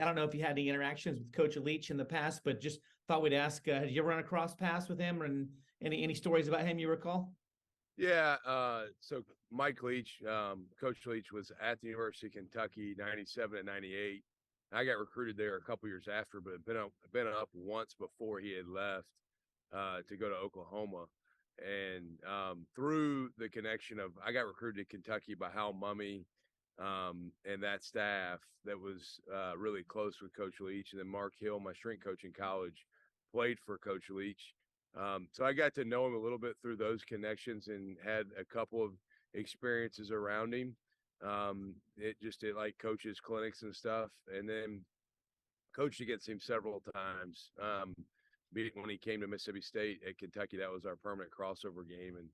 I don't know if you had any interactions with Coach Leach in the past, but just thought we'd ask, did you ever run across paths with him, or any stories about him you recall? Yeah, so Mike Leach, Coach Leach was at the University of Kentucky, 97 and 98. I got recruited there a couple years after, but been up once before he had left to go to Oklahoma. And through the connection of, I got recruited to Kentucky by Hal Mummy and that staff that was really close with Coach Leach. And then Mark Hill, my strength coach in college, played for Coach Leach. So I got to know him a little bit through those connections and had a couple of experiences around him. It just did like coaches clinics and stuff. And then coached against him several times. When he came to Mississippi State at Kentucky, that was our permanent crossover game, and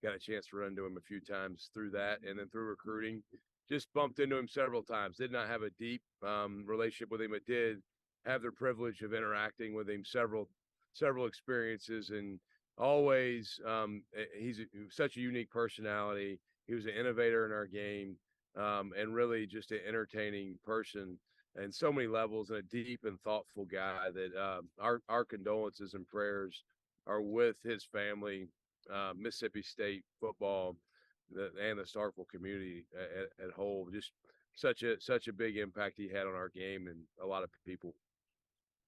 got a chance to run into him a few times through that. And then through recruiting, just bumped into him several times. Did not have a deep relationship with him, but did have the privilege of interacting with him several experiences. And always, he's such a unique personality. He was an innovator in our game, and really just an entertaining person and so many levels, and a deep and thoughtful guy that our condolences and prayers are with his family, Mississippi State football, and the Starkville community at whole. Just such a big impact he had on our game and a lot of people.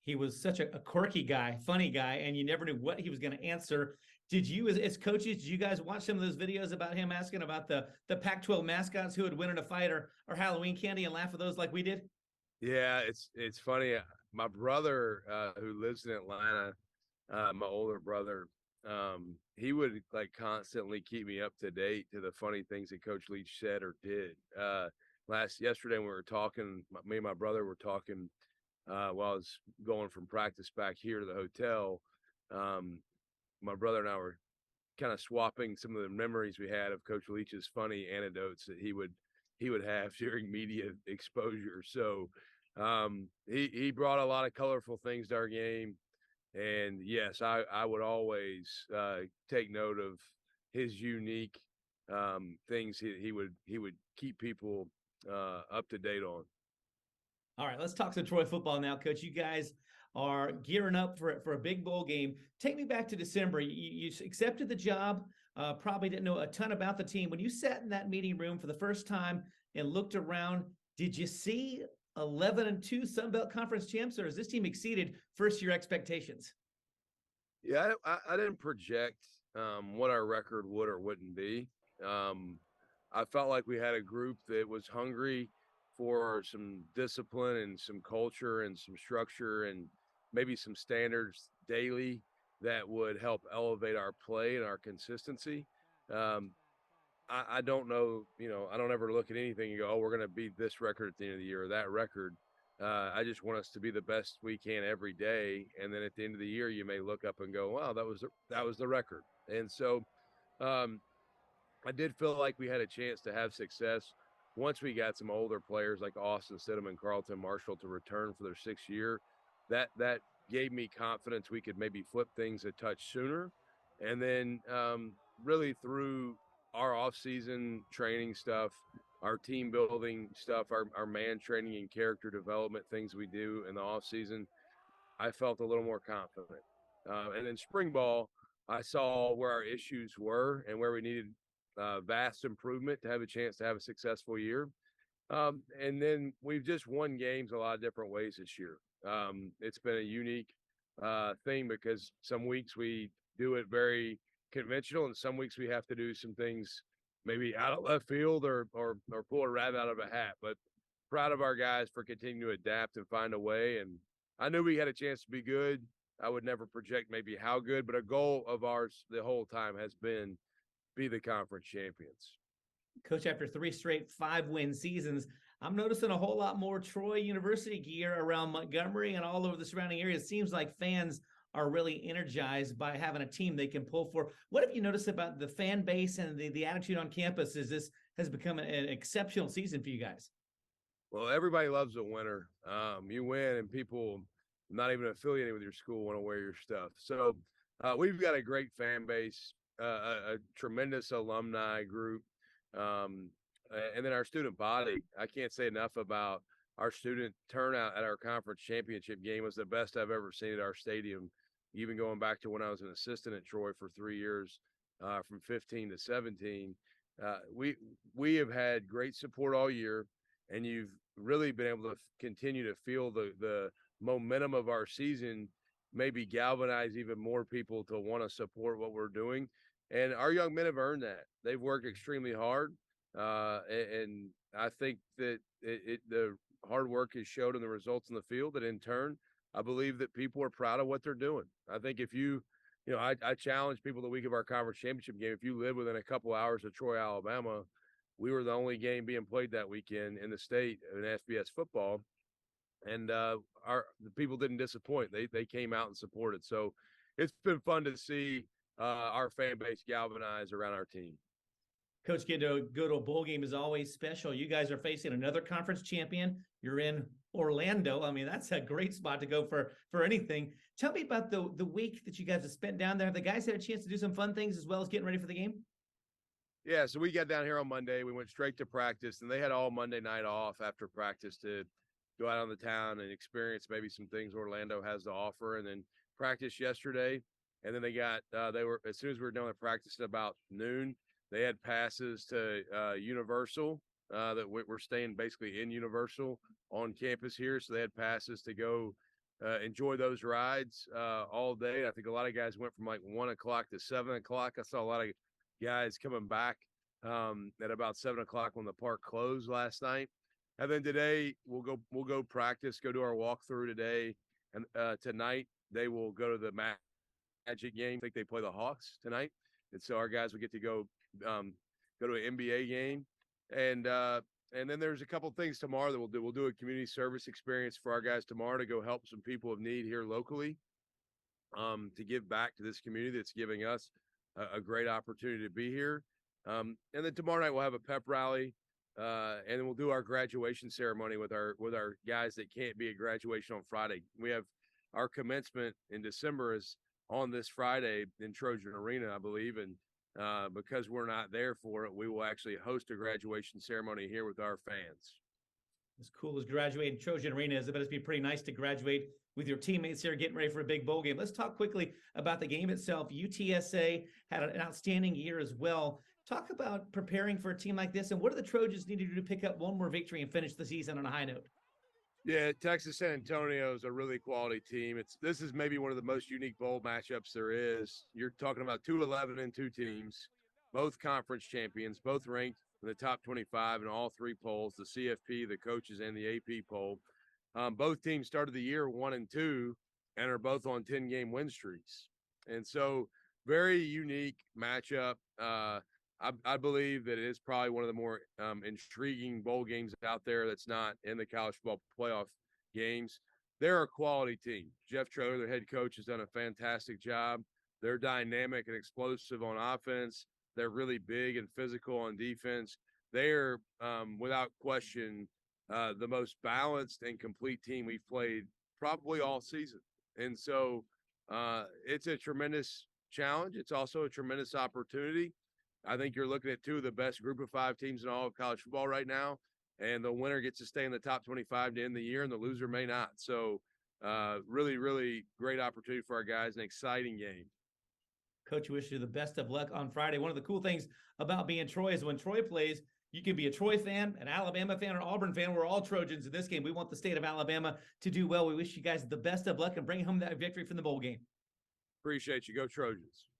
He was such a quirky guy, funny guy, and you never knew what he was going to answer. Did you, as coaches, did you guys watch some of those videos about him asking about the Pac-12 mascots who would win in a fight or Halloween candy, and laugh at those like we did? Yeah, it's funny. My brother, who lives in Atlanta, my older brother, he would like constantly keep me up to date to the funny things that Coach Leach said or did. Yesterday when we were talking, me and my brother were talking while I was going from practice back here to the hotel. My brother and I were kind of swapping some of the memories we had of Coach Leach's funny anecdotes that he would have during media exposure. So he brought a lot of colorful things to our game. And yes, I would always take note of his unique things he would keep people up to date on. All right, let's talk some Troy football now, Coach. You guys are gearing up for a big bowl game. Take me back to December. You accepted the job, probably didn't know a ton about the team. When you sat in that meeting room for the first time and looked around, did you see 11-2 Sun Belt Conference champs, or has this team exceeded first-year expectations? Yeah, I didn't project what our record would or wouldn't be. I felt like we had a group that was hungry for some discipline and some culture and some structure and maybe some standards daily that would help elevate our play and our consistency. I don't know, I don't ever look at anything and go, oh, we're going to beat this record at the end of the year or that record. I just want us to be the best we can every day. And then at the end of the year, you may look up and go, wow, that was the record. And so I did feel like we had a chance to have success once we got some older players like Austin Stidham and Carlton Marshall to return for their sixth year. That gave me confidence we could maybe flip things a touch sooner. And then really through our off-season training stuff, our team building stuff, our man training and character development things we do in the off-season, I felt a little more confident. And then spring ball, I saw where our issues were and where we needed vast improvement to have a chance to have a successful year. And then we've just won games a lot of different ways this year. It's been a unique thing because some weeks we do it very conventional and some weeks we have to do some things maybe out of left field or pull a rabbit out of a hat. But proud of our guys for continuing to adapt and find a way. And I knew we had a chance to be good. I would never project maybe how good, but a goal of ours the whole time has been be the conference champions. Coach, after 3 straight 5-win seasons, I'm noticing a whole lot more Troy University gear around Montgomery and all over the surrounding areas. It seems like fans are really energized by having a team they can pull for. What have you noticed about the fan base and the attitude on campus as this has become an exceptional season for you guys? Well, everybody loves a winner. You win and people not even affiliated with your school want to wear your stuff. So we've got a great fan base, a tremendous alumni group. And then our student body. I can't say enough about our student turnout at our conference championship game was the best I've ever seen at our stadium, even going back to when I was an assistant at Troy for 3 years, from 15 to 17. We have had great support all year, and you've really been able to continue to feel the momentum of our season, maybe galvanize even more people to want to support what we're doing. And our young men have earned that. They've worked extremely hard. And I think that the hard work is showed in the results in the field. And in turn, I believe that people are proud of what they're doing. I think if I challenge people the week of our conference championship game. If you live within a couple hours of Troy, Alabama, we were the only game being played that weekend in the state in FBS football. And the people didn't disappoint. They came out and supported. So it's been fun to see our fan base galvanize around our team. Coach, getting to go to a bowl game is always special. You guys are facing another conference champion. You're in Orlando. I mean, that's a great spot to go for anything. Tell me about the week that you guys have spent down there. Have the guys had a chance to do some fun things as well as getting ready for the game? Yeah, so we got down here on Monday. We went straight to practice, and they had all Monday night off after practice to go out on the town and experience maybe some things Orlando has to offer. And then practice yesterday, and then they were as soon as we were done with practice at about noon, they had passes to Universal that we're staying basically in Universal on campus here. So they had passes to go enjoy those rides all day. I think a lot of guys went from like 1 o'clock to 7 o'clock. I saw a lot of guys coming back at about 7 o'clock when the park closed last night. And then today we'll go practice, go do our walkthrough today. And tonight they will go to the Magic game. I think they play the Hawks tonight. And so our guys will get to go to an NBA game. And then there's a couple things tomorrow that we'll do. We'll do a community service experience for our guys tomorrow to go help some people of need here locally, to give back to this community that's giving us a great opportunity to be here. And then tomorrow night we'll have a pep rally, and then we'll do our graduation ceremony with our guys that can't be at graduation on Friday. We have our commencement in December is on this Friday in Trojan Arena, I believe, and because we're not there for it, we will actually host a graduation ceremony here with our fans. As cool as graduating Trojan Arena is, it better be pretty nice to graduate with your teammates here getting ready for a big bowl game. Let's talk quickly about the game itself. UTSA had an outstanding year as well. Talk about preparing for a team like this, and what do the Trojans need to do to pick up one more victory and finish the season on a high note? Yeah, Texas San Antonio is a really quality team. This is maybe one of the most unique bowl matchups there is. You're talking about 2-11-2 teams, both conference champions, both ranked in the top 25 in all three polls, the CFP, the coaches, and the AP poll. Both teams started the year 1-2 and are both on 10-game win streaks. And so very unique matchup. I believe that it is probably one of the more intriguing bowl games out there that's not in the college football playoff games. They're a quality team. Jeff Traylor, their head coach, has done a fantastic job. They're dynamic and explosive on offense. They're really big and physical on defense. They're, without question, the most balanced and complete team we've played probably all season. And so it's a tremendous challenge. It's also a tremendous opportunity. I think you're looking at two of the best group of 5 teams in all of college football right now, and the winner gets to stay in the top 25 to end the year, and the loser may not. So really, really great opportunity for our guys, an exciting game. Coach, wish you the best of luck on Friday. One of the cool things about being Troy is when Troy plays, you can be a Troy fan, an Alabama fan, or Auburn fan. We're all Trojans in this game. We want the state of Alabama to do well. We wish you guys the best of luck and bring home that victory from the bowl game. Appreciate you. Go Trojans.